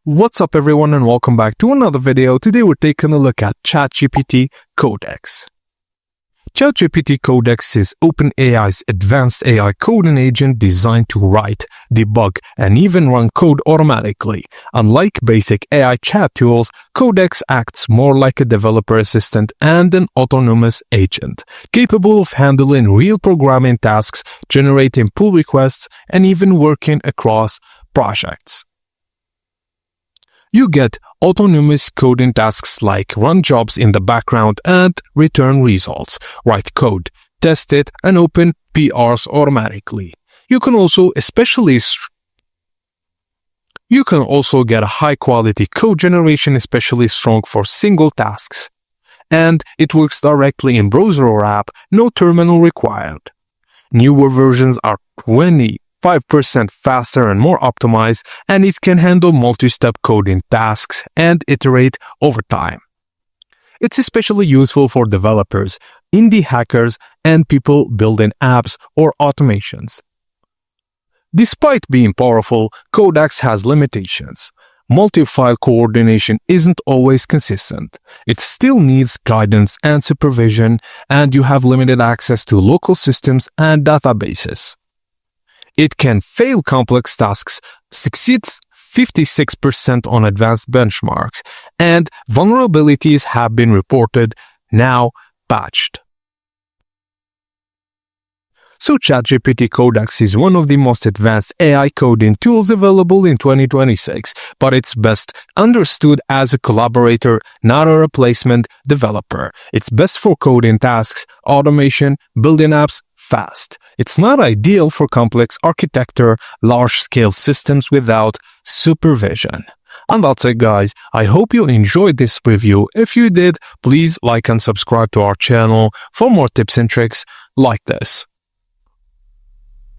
What's up everyone and welcome back to another video. Today we're taking a look at ChatGPT Codex. ChatGPT Codex is OpenAI's advanced AI coding agent designed to write, debug, and even run code automatically. Unlike basic AI chat tools, Codex acts more like a developer assistant and an autonomous agent, capable of handling real programming tasks, generating pull requests, and even working across projects. You get autonomous coding tasks like run jobs in the background and return results, write code, test it, and open PRs automatically. You can also get a high-quality code generation, especially strong for single tasks. And it works directly in browser or app, no terminal required. Newer versions are 25% faster and more optimized, and it can handle multi-step coding tasks and iterate over time. It's especially useful for developers, indie hackers, and people building apps or automations. Despite being powerful, Codex has limitations. Multi-file coordination isn't always consistent. It still needs guidance and supervision, and you have limited access to local systems and databases. It can fail complex tasks, succeeds 56% on advanced benchmarks, and vulnerabilities have been reported, now patched. So ChatGPT Codex is one of the most advanced AI coding tools available in 2026, but it's best understood as a collaborator, not a replacement developer. It's best for coding tasks, automation, building apps fast. It's not ideal for complex architecture, large-scale systems without supervision. And that's it, guys. I hope you enjoyed this review. If you did, please like and subscribe to our channel for more tips and tricks like this.